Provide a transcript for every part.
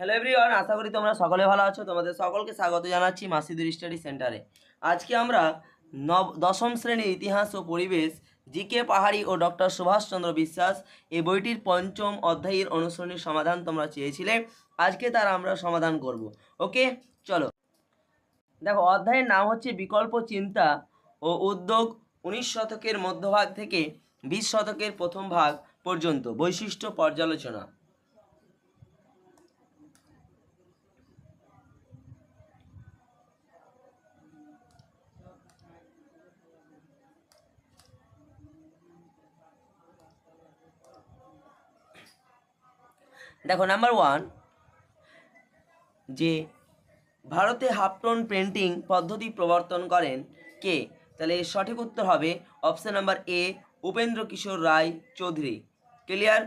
Hello everyone, আশা করি তোমরা সকলে ভালো আছো। তোমাদের সকলকে স্বাগত জানাচ্ছি মাসিদুর স্টাডি সেন্টারে। আজকে আমরা দশম শ্রেণীর ইতিহাস ও পরিবেশ জিকে পাহাড়ি ও ডক্টর সুভাষচন্দ্র বিশ্বাস এই বইটির পঞ্চম অধ্যায়ের অনুসরণীর সমাধান তোমরা চেয়েছিলে। আজকে তার আমরা সমাধান করব। ওকে, চলো। দেখো, অধ্যায়ের নাম হচ্ছে বিকল্প চিন্তা ও উদ্যোগ, 19 শতকের মধ্যভাগ থেকে 20 শতকের প্রথম ভাগ পর্যন্ত বৈশিষ্ট্য পর্যালোচনা। দেখো, নাম্বার 1, যে ভারতে হাফটোন প্রিন্টিং পদ্ধতি প্রবর্তন করেন কে? তাহলে এর সঠিক উত্তর হবে option number A, Upendra Kishore Ray Chowdhury. Clear?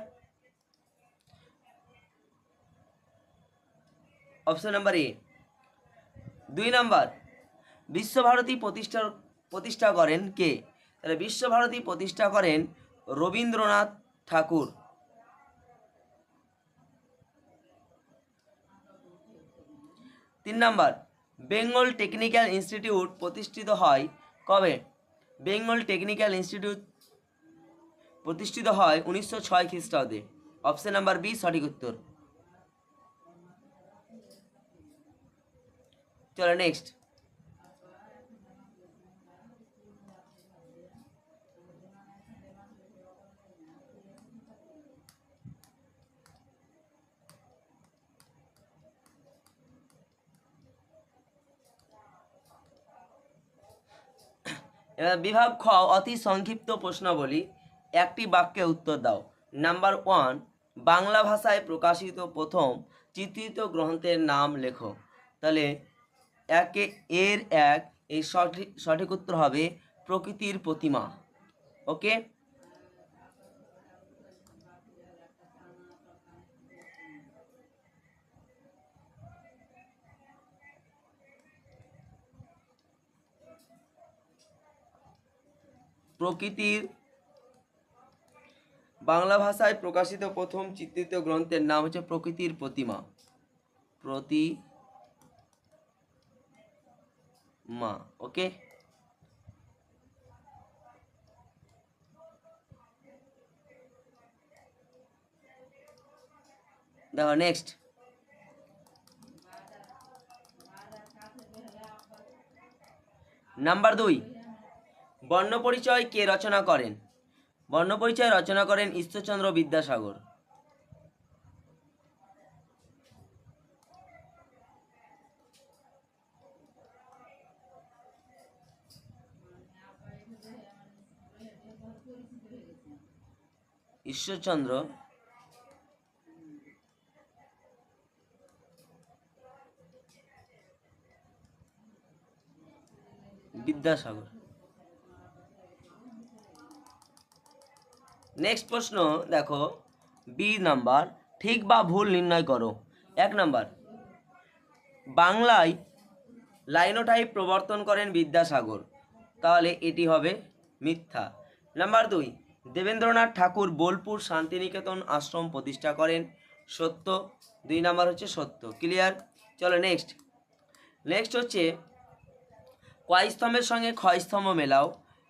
Option number A. 2 number, Visva Bharati প্রতিষ্ঠা করেন কে? তাহলে বিশ্বভারতী প্রতিষ্ঠা করেন Rabindranath Thakur. 3 number, Bengal technical institute প্রতিষ্ঠিত হয় কবে? বেঙ্গল টেকনিক্যাল ইনস্টিটিউট প্রতিষ্ঠিত হয় 1906 খ্রিস্টাব্দে। অপশান নাম্বার বি সঠিক উত্তর। চলো নেক্সট। এবার বিভাগ খ, অতি সংক্ষিপ্ত প্রশ্নাবলী, একটি বাক্যে উত্তর দাও। নাম্বার 1, বাংলা ভাষায় প্রকাশিত প্রথম চিত্রিত গ্রন্থের নাম লেখো। তাহলে এর এই সঠিক উত্তর হবে প্রকৃতির প্রতিমা। ওকে, প্রকৃতির বাংলা ভাষায় প্রকাশিত প্রথম চিত্রিত গ্রন্থের নাম হচ্ছে প্রকৃতির প্রতিমা। প্রতিমা। ওকে, দেখো নেক্সট। নাম্বার 2, বর্ণপরিচয় কে রচনা করেন? বর্ণপরিচয় রচনা করেন ঈশ্বরচন্দ্র বিদ্যাসাগর। ঈশ্বরচন্দ্র বিদ্যাসাগর। নেক্সট প্রশ্ন দেখো, বি নাম্বার, ঠিক বা ভুল নির্ণয় করো। 1 নাম্বার, বাংলায় লাইনোটাইপ প্রবর্তন করেন বিদ্যাসাগর। তাহলে এটি হবে মিথ্যা। নাম্বার 2, দেবেন্দ্রনাথ ঠাকুর বোলপুর শান্তিনিকেতন আশ্রম প্রতিষ্ঠা করেন। সত্য। 2 নাম্বার হচ্ছে সত্য। ক্লিয়ার? চলো নেক্সট। নেক্সট হচ্ছে কয় স্তম্ভের সঙ্গে ক্ষয় স্তম্ভ মেলাও।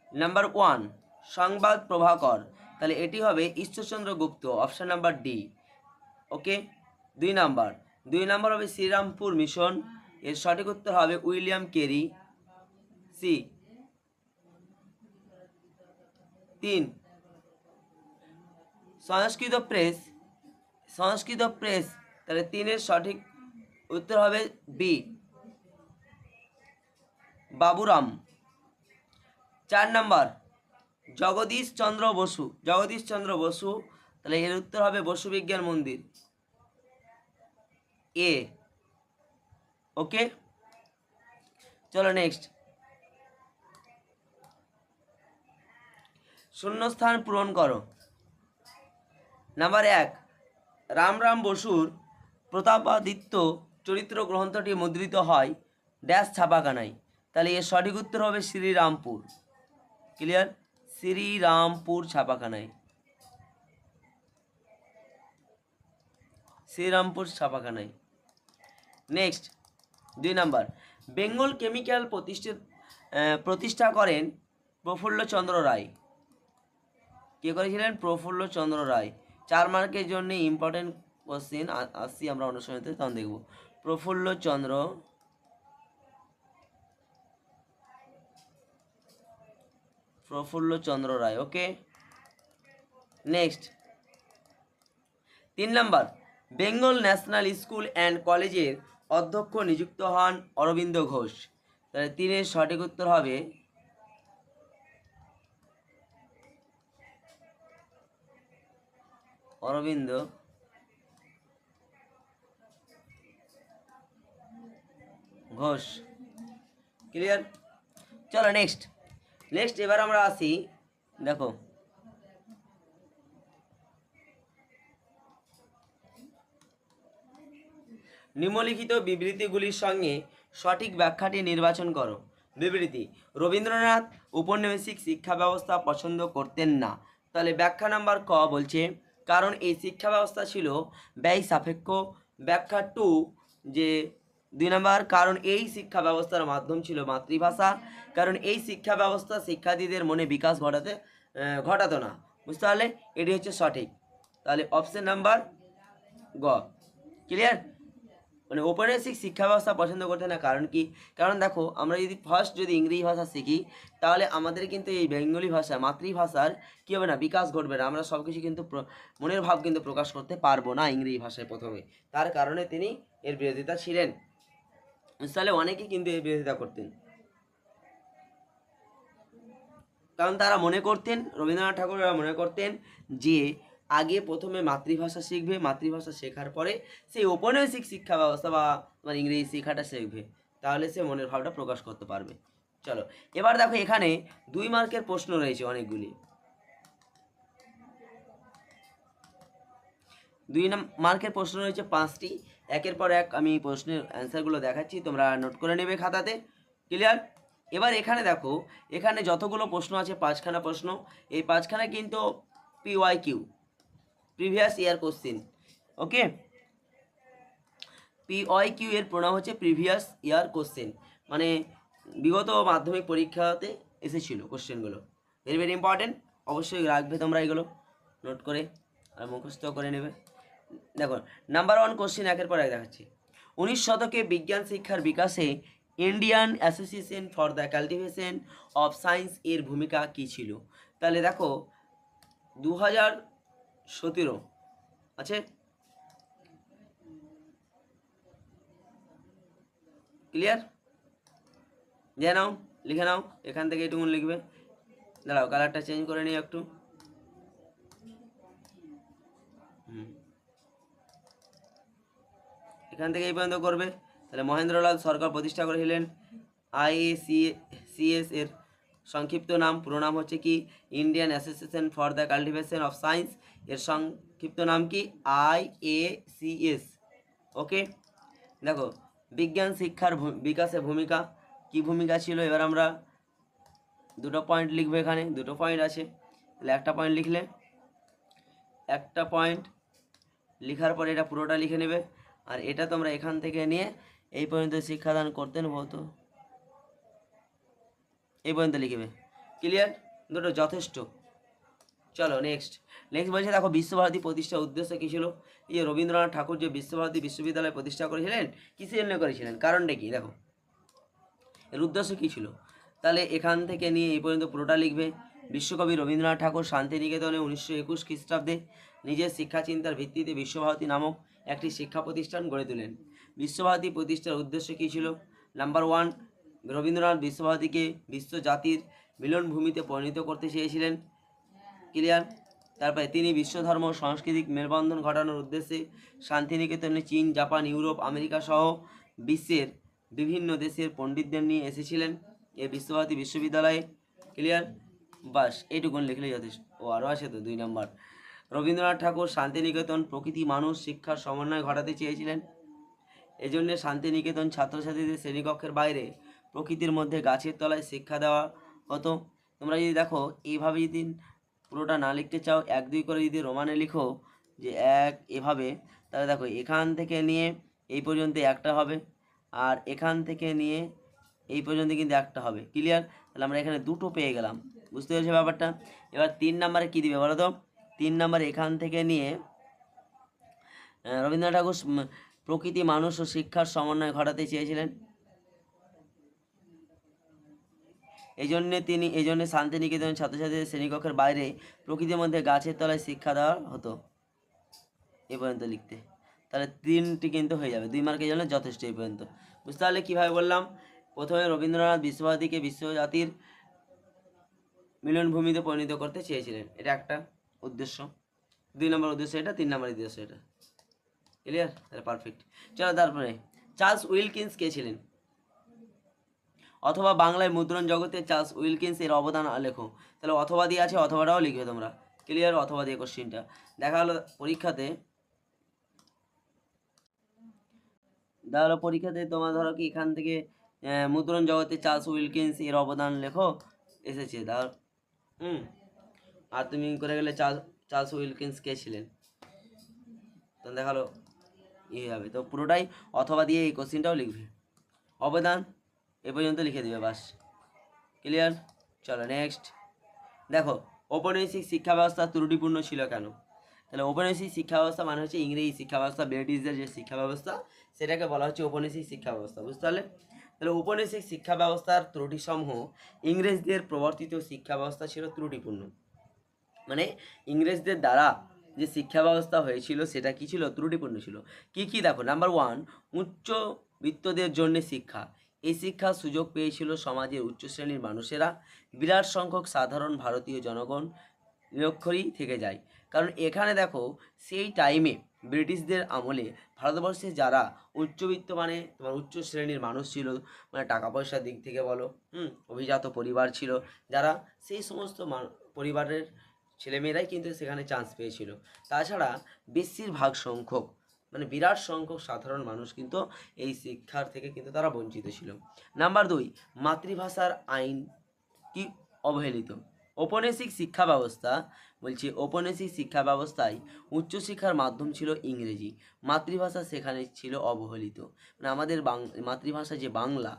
নাম্বার 1, সংবাদ প্রভাকর। তাহলে এটি হবে Ishwarchandra Gupta. Option number D. Okay, 2 number হবে শ্রীরামপুর মিশন। এর সঠিক উত্তর হবে William Carey. C. 3, Sanskrit press. তাহলে 3 এর সঠিক উত্তর হবে বি, বাবুরাম। 4 নাম্বার, জগদীশ চন্দ্র বসু। তাহলে এর উত্তর হবে বসু বিজ্ঞান মন্দির। এ। ওকে, চলো নেক্সট। শূন্যস্থান পূরণ করো। নাম্বার 1, রামরাম বসুর প্রতাপাদিত্য চরিত্র গ্রন্থটি মুদ্রিত হয় ড্যাশ ছাপাখানায়। তাহলে এর সঠিক উত্তর হবে শ্রীরামপুর। ক্লিয়ার? শ্রীরামপুর ছাপাখানায়। শ্রীরামপুর ছাপাখানায়। নেক্সট 2 নাম্বার, বেঙ্গল কেমিক্যাল প্রতিষ্ঠা করেন প্রফুল্লচন্দ্র রায়। কে করেছিলেন? প্রফুল্লচন্দ্র রায়। 4 মার্কের জন্য ইম্পর্টেন্ট কোশ্চেন আসছি আমরা অনুশীলনীতে, তখন দেখব। Prafullachandra Ray. Okay, next 3 number, Bengal national school and কলেজের অধ্যক্ষ নিযুক্ত হন অরবিন্দ ঘোষ। তাহলে 3-এর সঠিক উত্তর হবে অরবিন্দ ঘোষ। ক্লিয়ার? চলো নেক্সট এবার আমরা আসি, দেখো নিম্নলিখিত বিবৃতিগুলির সঙ্গে সঠিক ব্যাখ্যাটি নির্বাচন করো। বিবৃতি: রবীন্দ্রনাথ ঔপনিবেশিক শিক্ষা ব্যবস্থা পছন্দ করতেন না। তাহলে ব্যাখ্যা নাম্বার ক বলছে, কারণ এই শিক্ষা ব্যবস্থা ছিল ব্যয় সাপেক্ষ। ব্যাখ্যা 2 যে 2 নাম্বার, কারণ এই শিক্ষা ব্যবস্থার মাধ্যম ছিল মাতৃভাষা। কারণ এই শিক্ষা ব্যবস্থা শিক্ষার্থীদের মনে বিকাশ ঘটাতো না। বুঝতে পারলে? এটি হচ্ছে সঠিক। তাহলে অপশন নাম্বার গ। ক্লিয়ার? মানে ঔপনিবেশিক শিক্ষা ব্যবস্থা পছন্দ করতে না, কারণ কি? কারণ দেখো, আমরা যদি ফার্স্ট ইংরেজি ভাষা শিখি, তাহলে আমাদের কিন্তু এই বেঙ্গলি ভাষা মাতৃভাষার কী হবে না, বিকাশ ঘটবে না। আমরা সব কিছু কিন্তু মনের ভাব কিন্তু প্রকাশ করতে পারবো না ইংরেজি ভাষায় প্রথমে। তার কারণে তিনি এর বিরোধিতা ছিলেন। তাহলে অনেকেই কিন্তু এর বিরোধিতা করতেন, কারণ তারা মনে করতেন, রবীন্দ্রনাথ ঠাকুররা মনে করতেন যে আগে প্রথমে মাতৃভাষা শিখবে, মাতৃভাষা শেখার পরে সেই ঔপনিবেশিক শিক্ষা ব্যবস্থা বা তোমার ইংরেজি শেখাটা শিখবে, তাহলে সে মনের ভাবটা প্রকাশ করতে পারবে। চলো এবার দেখো, এখানে 2 মার্কের প্রশ্ন রয়েছে অনেকগুলি। 2 মার্কের প্রশ্ন রয়েছে 5টি। একের পর এক আমি প্রশ্নের অ্যান্সারগুলো দেখাচ্ছি, তোমরা নোট করে নেবে খাতাতে। ক্লিয়ার? এবার এখানে দেখো, এখানে যতগুলো প্রশ্ন আছে 5খানা প্রশ্ন। এই 5খানা কিন্তু PYQ, প্রিভিয়াস ইয়ার কোশ্চেন। ওকে, PYQ এর প্রণাম হচ্ছে প্রিভিয়াস ইয়ার কোশ্চেন, মানে বিগত মাধ্যমিক পরীক্ষাতে এসেছিল কোশ্চেনগুলো। ভেরি ভেরি ইম্পর্টেন্ট, অবশ্যই রাখবে তোমরা এগুলো নোট করে আর মুখস্থ করে নেবে। দেখো নাম্বার 1 কোশ্চেন একের পর এক দেখাচ্ছি। 19 শতকে বিজ্ঞান শিক্ষার বিকাশে Indian association for the cultivation of science এর ভূমিকা কী ছিল? তাহলে দেখো 2017 আছে। ক্লিয়ার? দিয়ে নাও, লিখে নাও, এখান থেকে এটুকুন লিখবে। দাঁড়াও, কালারটা চেঞ্জ করে নিই একটু। এখান থেকে এই পর্যন্ত করবে। তাহলে মহেন্দ্রলাল সরকার প্রতিষ্ঠা করেছিলেন। IACS এর সংক্ষিপ্ত নাম, পুরো নাম হচ্ছে কি? Indian association for the cultivation of science. এর সংক্ষিপ্ত নাম কি? IACS। ওকে, দেখো বিজ্ঞান শিক্ষার বিকাশে ভূমিকা, কি ভূমিকা ছিল? এবার আমরা 2টো পয়েন্ট লিখবে, এখানে 2টো পয়েন্ট আছে। তাহলে একটা পয়েন্ট লিখলে, একটা পয়েন্ট লেখার পরে এটা পুরোটা লিখে নেবে। আর এটা তোমরা এখান থেকে নিয়ে এই পর্যন্ত শিক্ষাদান করতেন বলতো, এই পর্যন্ত লিখবে। ক্লিয়ার? দুটো যথেষ্ট। চলো নেক্সট বলছে, দেখো বিশ্বভারতী প্রতিষ্ঠার উদ্দেশ্য কী ছিল? এই যে রবীন্দ্রনাথ ঠাকুর যে বিশ্বভারতী বিশ্ববিদ্যালয় প্রতিষ্ঠা করেছিলেন, কিসের জন্য করেছিলেন, কারণটা কি? দেখো এর উদ্দেশ্য কী ছিল? তাহলে এখান থেকে নিয়ে এই পর্যন্ত পুরোটা লিখবে। বিশ্বকবি রবীন্দ্রনাথ ঠাকুর শান্তিনিকেতনে 1921 খ্রিস্টাব্দে নিজের শিক্ষা চিন্তার ভিত্তিতে বিশ্বভারতী নামক একটি শিক্ষা প্রতিষ্ঠান গড়ে তোলেন। বিশ্বভারতী প্রতিষ্ঠার উদ্দেশ্য কী ছিল? নাম্বার 1, রবীন্দ্রনাথ বিশ্বভারতীকে বিশ্ব জাতির মিলনভূমিতে পরিণত করতে চেয়েছিলেন। ক্লিয়ার? তারপরে তিনি বিশ্বধর্ম সাংস্কৃতিক মেলবন্ধন ঘটানোর উদ্দেশ্যে শান্তিনিকেতনে চীন, জাপান, ইউরোপ, আমেরিকা সহ বিশ্বের বিভিন্ন দেশের পণ্ডিতদের নিয়ে এসেছিলেন এই বিশ্বভারতী বিশ্ববিদ্যালয়ে। ক্লিয়ার? বাস এইটুকুন লিখলেই যথেষ্ট। ও আরও আছে তো 2 নম্বর, রবীন্দ্রনাথ ঠাকুর শান্তিনিকেতন প্রকৃতি মানুষ শিক্ষার সমন্বয় ঘটাতে চেয়েছিলেন। এজন্য শান্তিনিকেতন ছাত্রছাত্রীদের শ্রেণীকক্ষের বাইরে প্রকৃতির মধ্যে গাছের তলায় শিক্ষা দেওয়া হতো। তোমরা যদি দেখো এইভাবে যদি পুরোটা না লিখতে চাও, 1-2 করে যদি রোমানে লিখো যে 1 এভাবে, তাহলে দেখো এখান থেকে নিয়ে এই পর্যন্ত একটা হবে, আর এখান থেকে নিয়ে এই পর্যন্ত কিন্তু একটা হবে। ক্লিয়ার? তাহলে আমরা এখানে দুটো পেয়ে গেলাম। বুঝতে পেরেছি ব্যাপারটা? এবার 3 নম্বরে কী দিবে বলো তো? 3 নম্বরে এখান থেকে নিয়ে রবীন্দ্রনাথ ঠাকুর প্রকৃতি, মানুষ ও শিক্ষার সমন্বয় ঘটাতে চেয়েছিলেন। এই জন্যে শান্তিনিকেতন ছাত্রছাত্রীদের শ্রেণীকক্ষের বাইরে প্রকৃতির মধ্যে গাছের তলায় শিক্ষা দেওয়া হতো। এ পর্যন্ত লিখতে, তাহলে 3টি কিন্তু হয়ে যাবে। 2 মার্কের জন্য যথেষ্ট এই পর্যন্ত। বুঝতে পারলে কীভাবে বললাম? প্রথমে রবীন্দ্রনাথ বিশ্বভারতীকে বিশ্বজাতির মিলনভূমিতে পরিণত করতে চেয়েছিলেন, এটা একটা উদ্দেশ্য। 2 নম্বর উদ্দেশ্য এটা, 3 নম্বর উদ্দেশ্য এটা। ক্লিয়ার? তাহলে পারফেক্ট। চলো তারপরে, চার্লস উইলকিন্স কে ছিলেন? অথবা বাংলায় মুদ্রণ জগতে চার্লস উইলকিন্স এর অবদান লেখো। তাহলে অথবা দিয়ে আছে, অথবাটাও লিখবে তোমরা। ক্লিয়ার? অথবা দিয়ে কোশ্চিনটা দেখা হলো পরীক্ষাতে। তোমার ধরো কি এখান থেকে মুদ্রণ জগতে চার্লস উইলকিন্স এর অবদান লেখো এসেছে, ধর আর তুমি করে গেলে চার্লস উইলকিন্স কে ছিলেন, তো দেখালো ইয়ে হবে। তো পুরোটাই অথবা দিয়ে এই কোশ্চিনটাও লিখবে। অবদান এ পর্যন্ত লিখে দেবে, বাস। ক্লিয়ার? চলো নেক্সট দেখো, ঔপনিবেশিক শিক্ষা ব্যবস্থা ত্রুটিপূর্ণ ছিল কেন? তাহলে ঔপনিবেশিক শিক্ষা ব্যবস্থা মানে হচ্ছে ইংরেজি শিক্ষা ব্যবস্থা, ব্রিটিশদের যে শিক্ষা ব্যবস্থা সেটাকে বলা হচ্ছে ঔপনিবেশিক শিক্ষা ব্যবস্থা। বুঝতে পারলে? তাহলে ঔপনিবেশিক শিক্ষা ব্যবস্থার ত্রুটিসমূহ, ইংরেজদের প্রবর্তিত শিক্ষা ব্যবস্থা ছিল ত্রুটিপূর্ণ। মানে ইংরেজদের দ্বারা যে শিক্ষা ব্যবস্থা হয়েছিল সেটা কি ছিল? ত্রুটিপূর্ণ ছিল। কি কি দেখো, নাম্বার 1, উচ্চবিত্তদের জন্য শিক্ষা। এই শিক্ষার সুযোগ পেয়েছিল সমাজের উচ্চ শ্রেণীর মানুষেরা। বিরাট সংখ্যক সাধারণ ভারতীয় জনগণ নিরক্ষরই থেকে যায়। কারণ এখানে দেখো, সেই টাইমে ব্রিটিশদের আমলে ভারতবর্ষে যারা উচ্চবিত্ত মানে তোমার উচ্চ শ্রেণীর মানুষ ছিল, মানে টাকা পয়সার দিক থেকে বলো, অভিজাত পরিবার ছিল যারা, সেই সমস্ত পরিবারের ছেলেমেয়েরাই কিন্তু সেখানে চান্স পেয়েছিল। তাছাড়া বেশিরভাগ সংখ্যক মানে বিরাট সংখ্যক সাধারণ মানুষ কিন্তু এই শিক্ষার থেকে কিন্তু তারা বঞ্চিত ছিল। নাম্বার 2, মাতৃভাষার আইন কি অবহেলিত। ঔপনিবেশিক শিক্ষা ব্যবস্থা বলছি, ঔপনিবেশিক শিক্ষা ব্যবস্থায় উচ্চশিক্ষার মাধ্যম ছিল ইংরেজি, মাতৃভাষা সেখানে ছিল অবহেলিত। মানে আমাদের মাতৃভাষা যে বাংলা,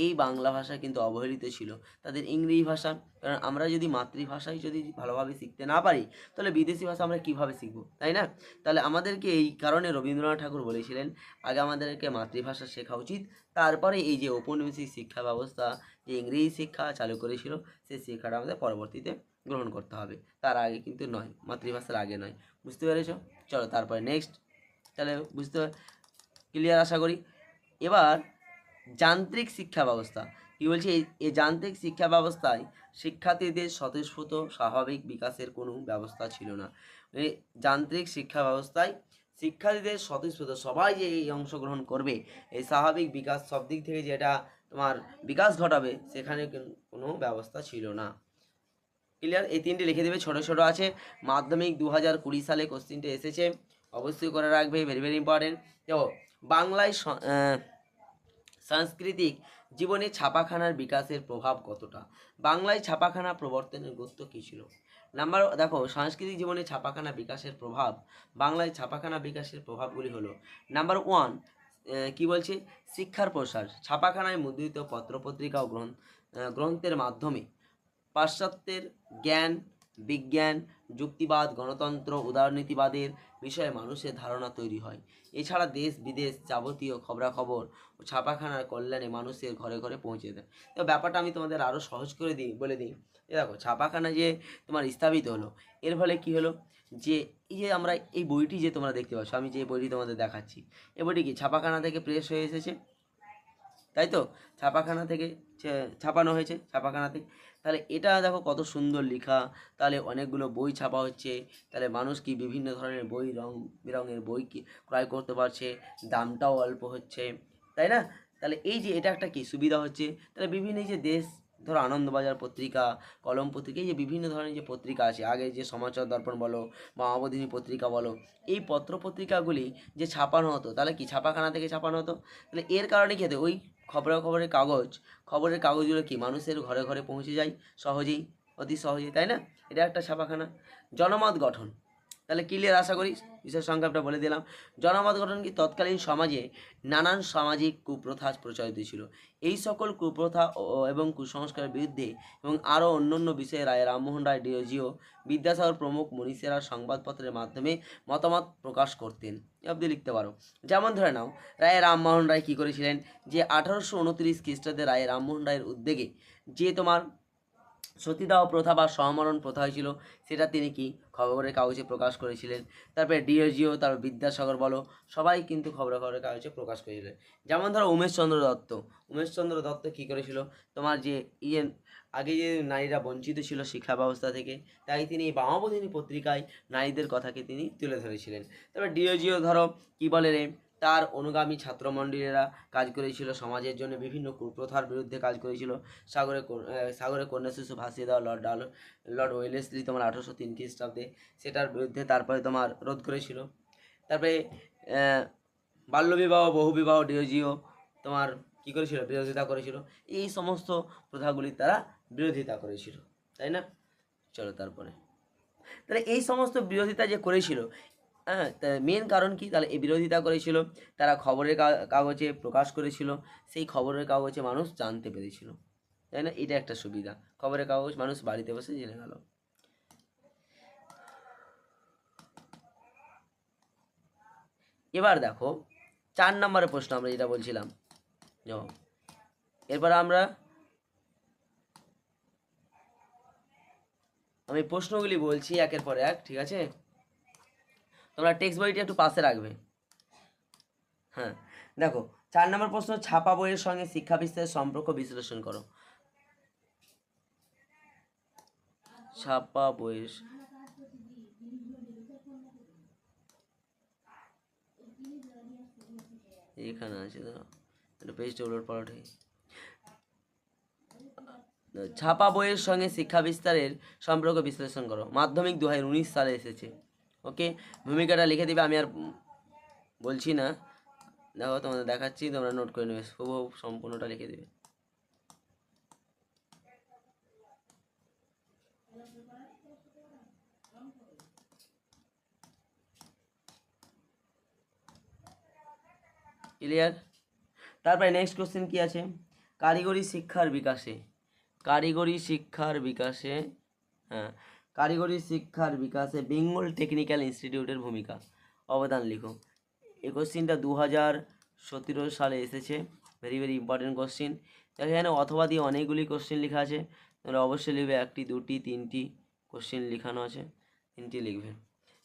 এই বাংলা ভাষা কিন্তু অবহেলিত ছিল তাদের ইংরেজি ভাষা। কারণ আমরা যদি মাতৃভাষায় যদি ভালোভাবে শিখতে না পারি, তাহলে বিদেশি ভাষা আমরা কীভাবে শিখব, তাই না? তাহলে আমাদেরকে এই কারণে রবীন্দ্রনাথ ঠাকুর বলেছিলেন আগে আমাদেরকে মাতৃভাষা শেখা উচিত, তারপরে এই যে ঔপনিবেশিক শিক্ষা ব্যবস্থা যে ইংরেজি শিক্ষা চালু করেছিল সেই শিক্ষাটা আমাদের পরবর্তীতে গ্রহণ করতে হবে, তার আগে কিন্তু নয়, মাতৃভাষার আগে নয়। বুঝতে পেরেছ? চলো তারপরে নেক্সট, তাহলে বুঝতে ক্লিয়ার আশা করি। এবার যান্ত্রিক শিক্ষা ব্যবস্থা কী বলছে? এই যান্ত্রিক শিক্ষা ব্যবস্থায় শিক্ষার্থীদের স্বতঃস্ফূর্ত স্বাভাবিক বিকাশের কোনো ব্যবস্থা ছিল না। এই যান্ত্রিক শিক্ষা ব্যবস্থায় শিক্ষার্থীদের স্বতঃস্ফূর্ত সবাই যে এই অংশগ্রহণ করবে, এই স্বাভাবিক বিকাশ সব দিক থেকে যেটা তোমার বিকাশ ঘটাবে, সেখানে কোনো ব্যবস্থা ছিল না। ক্লিয়ার? এই 3টে লিখে দেবে, ছোটো ছোটো আছে। মাধ্যমিক 2020 সালে কোশ্চিনটা এসেছে, অবশ্যই করে রাখবে, ভেরি ভেরি ইম্পর্টেন্ট। দেখো, বাংলায় সাংস্কৃতিক জীবনে ছাপাখানার বিকাশের প্রভাব কতটা? বাংলায় ছাপাখানা প্রবর্তনের গুরুত্ব কী ছিল? দেখো, সাংস্কৃতিক জীবনে ছাপাখানা বিকাশের প্রভাব, বাংলায় ছাপাখানা বিকাশের প্রভাবগুলি হলো, নাম্বার 1 কি বলছে? শিক্ষার প্রসার। ছাপাখানায় মুদ্রিত পত্রপত্রিকা ও গ্রন্থের মাধ্যমে পাশ্চাত্যের জ্ঞান, বিজ্ঞান, যুক্তিবাদ, গণতন্ত্র, উদারনীতিবাদের বিষয়ে মানুষের ধারণা তৈরি হয়। এছাড়া দেশ বিদেশ যাবতীয় খবরাখবর ও ছাপাখানার কল্যাণে মানুষের ঘরে ঘরে পৌঁছে দেয়। তো ব্যাপারটা আমি তোমাদের আরও সহজ করে বলে দিই। দেখো, ছাপাখানা যে তোমার স্থাপিত হলো, এর ফলে কি হলো, যে এই যে আমরা এই বইটি যে তোমরা দেখতে পাচ্ছ, আমি যে বইটি তোমাদের দেখাচ্ছি, এই বইটি কি ছাপাখানা থেকে প্রেস হয়ে এসেছে, তাই তো? ছাপাখানা থেকে ছাপানো হয়েছে, ছাপাখানাতে। তাহলে এটা দেখো কত সুন্দর লেখা, তাহলে অনেকগুলো বই ছাপা হচ্ছে, তাহলে মানুষ কি বিভিন্ন ধরনের বই, রং বেরঙের বই কি ক্রয় করতে পারছে, দামটাও অল্প হচ্ছে, তাই না? তাহলে এই যে এটা একটা কি সুবিধা হচ্ছে। তাহলে বিভিন্ন এই যে দেশ, ধরো আনন্দবাজার পত্রিকা, কলম পত্রিকা, এই যে বিভিন্ন ধরনের যে পত্রিকা আছে, আগে যে সমাচার দর্পণ বলো বা অবধিনী পত্রিকা বলো, এই পত্রপত্রিকাগুলি যে ছাপানো হতো, তাহলে কি ছাপাখানা থেকে ছাপানো হতো। তাহলে এর কারণে কী হতো, ওই খবরের কাগজগুলো কি মানুষের ঘরে ঘরে পৌঁছে যায় সহজেই, অতি সহজেই, তাই না? এটা একটা ছাপাখানা। জনমত গঠন, তাহলে ক্লিয়ার আশা করি, বিষয় সংক্ষেপটা বলে দিলাম। জনমত গঠন কি, তৎকালীন সমাজে নানান সামাজিক কুপ্রথা প্রচলিত ছিল। এই সকল কুপ্রথা এবং কুসংস্কারের বিরুদ্ধে এবং আরও অন্যান্য বিষয়ে রায় রামমোহন রায়, ডিওজিও, বিদ্যাসাগর প্রমুখ মনীষীরা সংবাদপত্রের মাধ্যমে মতামত প্রকাশ করতেন। এ অবধি লিখতে পারো। যেমন ধরে নাও, রায় রামমোহন রায় কী করেছিলেন, যে 1829 খ্রিস্টাব্দে রায় রামমোহন রায়ের উদ্যোগে যে তোমার সতীদাহ প্রথা বা সহমরণ প্রথা হয়েছিল, সেটা তিনি কি খবরের কাগজে প্রকাশ করেছিলেন। তারপরে ডিওজিও, তারপর বিদ্যাসাগর বলো, সবাই কিন্তু খবরের কাগজে প্রকাশ করেছিলেন। যেমন ধরো উমেশচন্দ্র দত্ত কী করেছিল, তোমার যে আগে যে নারীরা বঞ্চিত ছিল শিক্ষা ব্যবস্থা থেকে, তাই তিনি এই বামাবধিনী পত্রিকায় নারীদের কথাকে তিনি তুলে ধরেছিলেন। তারপর ডিওজিও ধরো কী বলে রে, তার অনুগামী ছাত্রমণ্ডলীরা কাজ করেছিল সমাজের জন্য, বিভিন্ন কুপ্রথার বিরুদ্ধে কাজ করেছিল। সাগরে কন্যা শিশু ভাসিয়ে দেওয়া লর্ড ওয়েলেসলি তোমার 1803 খ্রিস্টাব্দে, সেটার বিরুদ্ধে তারপরে তোমার রোধ করেছিল। তারপরে বাল্যবিবাহ, বহুবিবাহ ডিওজিও তোমার কী করেছিল, বিরোধিতা করেছিল। এই সমস্ত প্রথাগুলি তারা বিরোধিতা করেছিল, তাই না? চলো তারপরে, তাহলে এই সমস্ত বিরোধিতা যে করেছিল, হ্যাঁ, মেন কারণ কি, তাহলে এই বিরোধিতা করেছিল, তারা খবরের কাগজে প্রকাশ করেছিল, সেই খবরের কাগজে মানুষ জানতে পেরেছিল, তাই না? এটা একটা সুবিধা, খবরের কাগজ মানুষ বাড়িতে বসে জেনে গেল। এবার দেখো 4 নম্বরের প্রশ্ন, আমরা যেটা বলছিলাম, এরপর আমি প্রশ্নগুলি বলছি একের পর এক, ঠিক আছে? তোমরা টেক্সট বইটা একটু পাশে রাখবে। হ্যাঁ, দেখো 4 নম্বর প্রশ্ন, ছাপা বইয়ের সঙ্গে শিক্ষা বিস্তারের সম্পর্ক বিশ্লেষণ করো। ছাপা বইয়ের, এখানে আছে, দাঁড়াও একটা পেজটা উলট পালট হয়ে, ছাপা বইয়ের সঙ্গে শিক্ষা বিস্তারের সম্পর্ক বিশ্লেষণ করো। মাধ্যমিক 2019 সালে এসেছে। ওকে, ভূমিকাটা লিখে দিবে, আমি আর বলছি না, দেখো তোমাদের দেখাচ্ছি, তোমরা নোট করে নেবে, হুবহু সম্পূর্ণটা লিখে দেবে। ক্লিয়ার? তারপরে নেক্সট কোশ্চেন কি আছে, কারিগরি শিক্ষার বিকাশে, হ্যাঁ, কারিগরি শিক্ষার বিকাশে বেঙ্গল টেকনিক্যাল ইনস্টিটিউটের ভূমিকা, অবদান লিখো। এই কোশ্চেনটা 2017 সালে এসেছে, ভেরি ভেরি ইম্পর্টেন্ট কোশ্চেন। এখানে অথবা দিয়ে অনেকগুলি কোশ্চেন লেখা আছে, তোমরা অবশ্যই লিখবে, 1টি 2টি 3টি কোশ্চেন লেখানো আছে, 3টি লিখবে,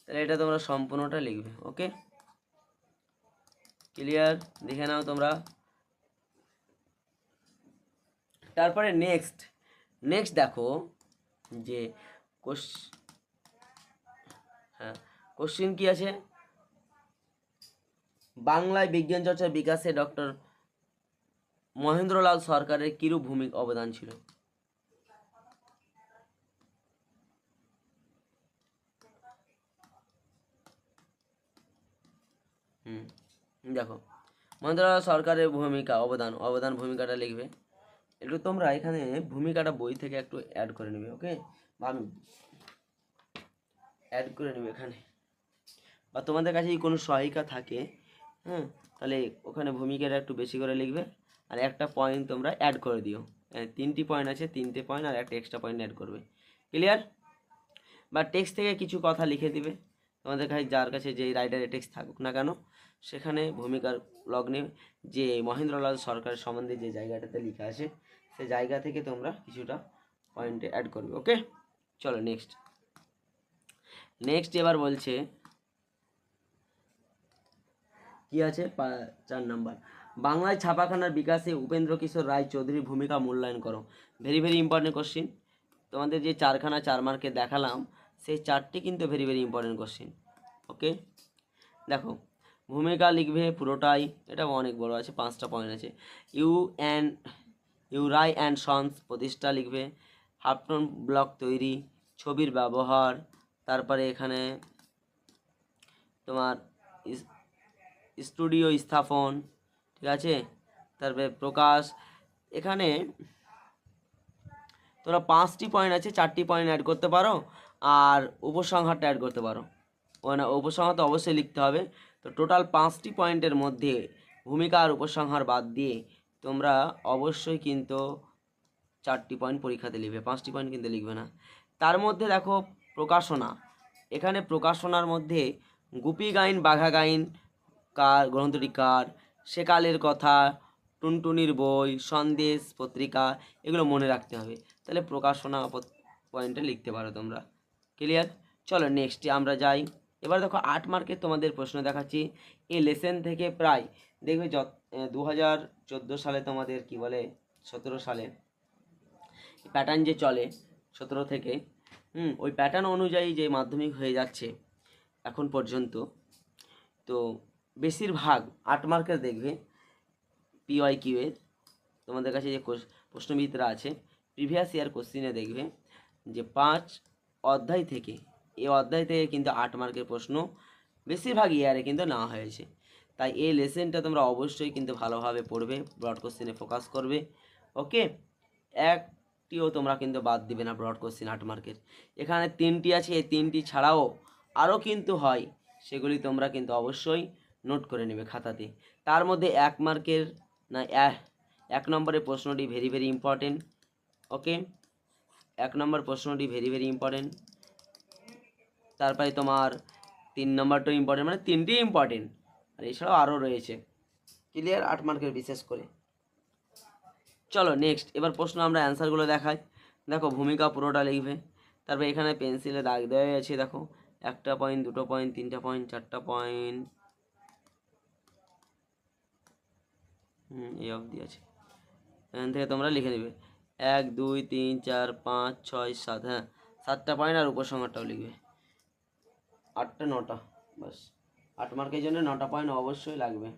তাহলে এটা তোমরা সম্পূর্ণটা লিখবে। ওকে, ক্লিয়ার? দেখে নাও তোমরা। তারপরে নেক্সট দেখো যে কোশ্চেন কি আছে, বাংলায় বিজ্ঞান চর্চার বিকাশে ডক্টর মহেন্দ্রলাল সরকারের কিরূপ ভূমিকা অবদান ছিল? দেখো মহেন্দ্রলাল সরকারের ভূমিকা, অবদান ভূমিকাটা লিখবে। একটু তোমরা এখানে ভূমিকাটা বই থেকে একটু অ্যাড করে নেবে। ওকে, বা আমি অ্যাড করে নেবে এখানে, বা তোমাদের কাছে যদি কোনো সহায়িকা থাকে, হ্যাঁ, তাহলে ওখানে ভূমিকাটা একটু বেশি করে লিখবে, আর একটা পয়েন্ট তোমরা অ্যাড করে দিও। 3টি পয়েন্ট আছে, 3টে পয়েন্ট আর একটা এক্সট্রা পয়েন্ট অ্যাড করবে। ক্লিয়ার? বা টেক্সট থেকে কিছু কথা লিখে দিবে, তোমাদের কাছে যার কাছে যেই রাইটারের টেক্সট থাকুক না কেন, সেখানে ভূমিকার লগ্নে যে মহেন্দ্রলাল সরকার সম্বন্ধে যে জায়গাটাতে লেখা আছে, সে জায়গা থেকে তোমরা কিছুটা পয়েন্টে অ্যাড করবে। ওকে, চলো নেক্সট এবার বলছে কি আছে, 4 নম্বর, বাংলায় ছাপাখানার বিকাশে উপেন্দ্র কিশোর রায় চৌধুরীর ভূমিকা মূল্যায়ন করো। Very very important question. তোমাদের যে 4 মার্কে দেখালাম, সেই 4টি কিন্তু ভেরি ভেরি ইম্পর্টেন্ট কোশ্চিন। ওকে, দেখো ভূমিকা লিখবে পুরোটাই, এটা অনেক বড় আছে, 5টা পয়েন্ট আছে। রায় অ্যান্ড সন্স প্রতিষ্ঠা লিখবে, হাফটন ব্লক তৈরি, ছবির ব্যবহার, তারপরে এখানে তোমার স্টুডিও স্থাপন, ঠিক আছে, তারপরে প্রকাশ। এখানে তোরা 5টি পয়েন্ট আছে, 4টি পয়েন্ট অ্যাড করতে পারো, আর উপসংহারটা অ্যাড করতে পারো। মানে উপসংহার তো অবশ্যই লিখতে হবে। তো টোটাল 5টি পয়েন্টের মধ্যে ভূমিকা আর উপসংহার বাদ দিয়ে তোমরা অবশ্যই কিন্তু 4টি পয়েন্ট পরীক্ষাতে লিখবে, 5টি পয়েন্ট কিন্তু লিখবে না। তার মধ্যে দেখো প্রকাশনা, এখানে প্রকাশনার মধ্যে গুপি গাইন বাঘা গাইন কার, গ্রন্থটি কার, সেকালের কথা, টুনটুনির বই, সন্দেশ পত্রিকা, এগুলো মনে রাখতে হবে। তাহলে প্রকাশনা পয়েন্টে লিখতে পারো তোমরা। ক্লিয়ার? চলো নেক্সটে আমরা যাই। এবার দেখো 8 মার্কের তোমাদের প্রশ্ন দেখাচ্ছি। এই লেসেন থেকে প্রায় দেখবে 2014 সালে তোমাদের কি বলে 17 সালে প্যাটার্ন যে চলে 17 থেকে, ওই প্যাটার্ন অনুযায়ী যে মাধ্যমিক হয়ে যাচ্ছে এখন পর্যন্ত, তো বেশিরভাগ 8 মার্কের দেখবে PYQ এর তোমাদের কাছে যে প্রশ্নবিদরা আছে প্রিভিয়াস ইয়ার কোশ্চিনে দেখবে যে 5 অধ্যায় থেকে, এই অধ্যায় থেকে কিন্তু 8 মার্কের প্রশ্ন বেশিরভাগ ইয়ারে কিন্তু নেওয়া হয়েছে। তাই এই লেসেনটা তোমরা অবশ্যই কিন্তু ভালোভাবে পড়বে, ব্রড কোশ্চিনে ফোকাস করবে। ওকে, একটিও তোমরা কিন্তু বাদ দিবে না ব্রড কোশ্চিন 8 মার্কের। এখানে 3টি আছে, এই 3টি ছাড়াও আরও কিন্তু হয়, সেগুলি তোমরা কিন্তু অবশ্যই নোট করে নেবে খাতাতে। তার মধ্যে 1 মার্কের না 1 নম্বরের প্রশ্নটি ভেরি ভেরি ইম্পর্টেন্ট। ওকে, 1 নম্বর প্রশ্নটি ভেরি ভেরি ইম্পর্টেন্ট। তারপরে তোমার 3 নম্বরটাও ইম্পর্টেন্ট, মানে 3টি ইম্পর্টেন্ট, আর এছাড়াও আরও রয়েছে। ক্লিয়ার? 8 মার্কের বিশেষ করে। চলো নেক্সট, এবার প্রশ্ন আমরা অ্যান্সারগুলো দেখাই। দেখো ভূমিকা পুরোটা লিখবে, তারপর এখানে পেন্সিলে দাগ দেওয়া আছে, দেখো 1টা পয়েন্ট, 2টো পয়েন্ট, 3টা পয়েন্ট, 4টা পয়েন্ট, এই অবধি আছে। এখান থেকে তোমরা লিখে নেবে 1 2 3 4 5 6 7, হ্যাঁ 7টা পয়েন্ট, আর উপসংহারটাও লিখবে 8টা 9টা, বাস 8 মার্কের জন্য 9টা পয়েন্ট অবশ্যই লাগবে।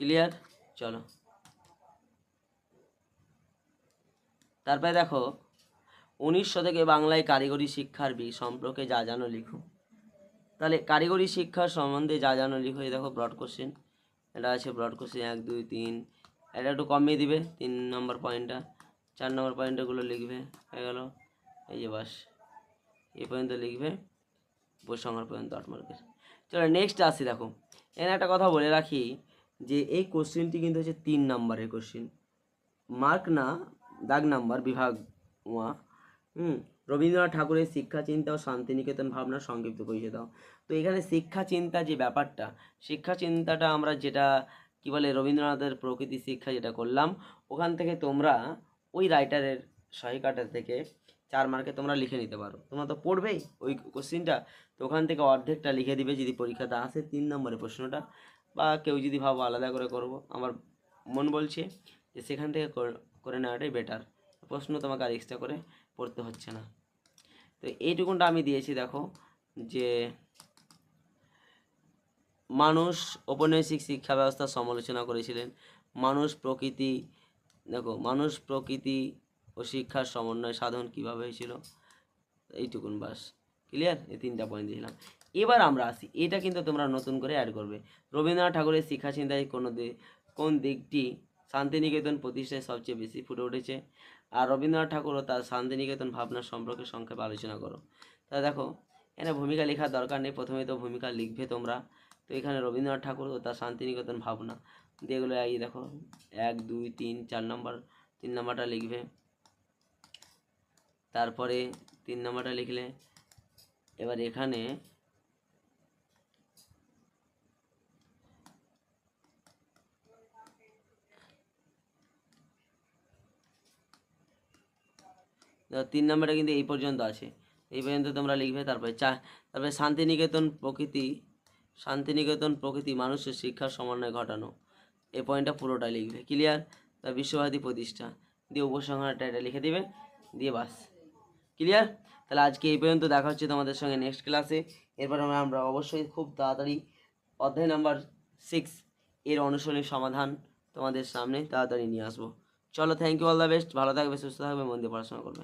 ক্লিয়ার? চলো তারপরে দেখো 19 শতকে বাংলায় কারিগরি শিক্ষার সম্পর্কে যা জানো লিখো। তাহলে কারিগরি শিক্ষার সম্বন্ধে যা জানো লিখো। এই দেখো ব্রড কোশ্চেন, এটা আছে ব্রড কোশ্চেন 1 2 3, এটা একটু কমিয়ে দিবে 3 নম্বর পয়েন্টটা, 4 নম্বর পয়েন্টগুলো লিখবে, হয়ে গেল। এই যে বাস এই পর্যন্ত লিখবে, উপসংহার পর্যন্ত 8 মার্কের। চলো নেক্সট আসি। দেখো এখানে একটা কথা বলে রাখি যে এই কোশ্চেনটি কিন্তু হচ্ছে 3 নম্বরের কোশ্চেন, মার্ক না দাগ নাম্বার, বিভাগ ওয়া। রবীন্দ্রনাথ ঠাকুরের শিক্ষা চিন্তা ও শান্তিনিকেতন ভাবনার সংক্ষিপ্ত পরিচয় দাও। তো এখানে শিক্ষা চিন্তা যে ব্যাপারটা, শিক্ষা চিন্তাটা আমরা যেটা কি বলে রবীন্দ্রনাথের প্রকৃতি শিক্ষা যেটা করলাম, ওখান থেকে তোমরা ওই রাইটারের সহায়িকাটা থেকে 4 মার্কে তোমরা লিখে নিতে পারো। তোমরা তো পড়বেই ওই কোশ্চিনটা, তো ওখান থেকে অর্ধেকটা লিখে দিবে যদি পরীক্ষাতে আসে 3 নম্বরের প্রশ্নটা, বা কেউ যদি ভাবো আলাদা করে করব, আমার মন বলছে যে সেখান থেকে করে নেওয়াটাই বেটার, প্রশ্ন তোমাকে আর এক্সট্রা করে পড়তে হচ্ছে না। তো এইটুকুনটা আমি দিয়েছি। দেখো যে মানুষ ঔপনিবেশিক শিক্ষা ব্যবস্থার সমালোচনা করেছিলেন, মানুষ প্রকৃতি, দেখো মানুষ প্রকৃতি ও শিক্ষার সমন্বয় সাধন কীভাবে হয়েছিল, এইটুকুন বাস। ক্লিয়ার? এই 3টা পয়েন্ট দিলাম। এবার আমরা আসি, এটা কিন্তু তোমরা নতুন করে অ্যাড করবে। রবীন্দ্রনাথ ঠাকুরের শিক্ষা চিন্তায় কোন দিকটি শান্তিনিকেতন প্রতিষ্ঠায় সবচেয়ে বেশি ফুটে উঠেছে, আর রবীন্দ্রনাথ ঠাকুর ও তার শান্তিনিকেতন ভাবনার সম্পর্কে সংক্ষেপে আলোচনা করো। তাহলে দেখো এখানে ভূমিকা লেখার দরকার নেই, প্রথমে তো ভূমিকা লিখবে তোমরা। তো এখানে রবীন্দ্রনাথ ঠাকুর ও তার শান্তিনিকেতন ভাবনা যেগুলো এই দেখো 1 2 3 4 নম্বর, 3 নম্বরটা লিখবে। তারপরে 3 নম্বরটা লিখলে এবার এখানে দেখো 3 নম্বরটা কিন্তু এই পর্যন্ত আছে, এই পর্যন্ত তোমরা লিখবে। তারপরে তারপরে শান্তিনিকেতন প্রকৃতি মানুষের শিক্ষার সমন্বয় ঘটানো, এই পয়েন্টটা পুরোটা লিখবে। ক্লিয়ার? তার বিশ্বভারতী প্রতিষ্ঠা দিয়ে উপসংহারটা এটা লিখে দিবে, দিয়ে বাস। ক্লিয়ার? তাহলে আজকে এই পর্যন্ত, দেখা হচ্ছে তোমাদের সঙ্গে নেক্সট ক্লাসে। এরপর আমরা অবশ্যই খুব তাড়াতাড়ি অধ্যায় নাম্বার 6 এর অনুশীলনী সমাধান তোমাদের সামনে তাড়াতাড়ি নিয়ে আসবো। চলো, thank you, all the best, ভালো থাকবে, সুস্থ থাকবে, মন দিয়ে পড়াশোনা করবে।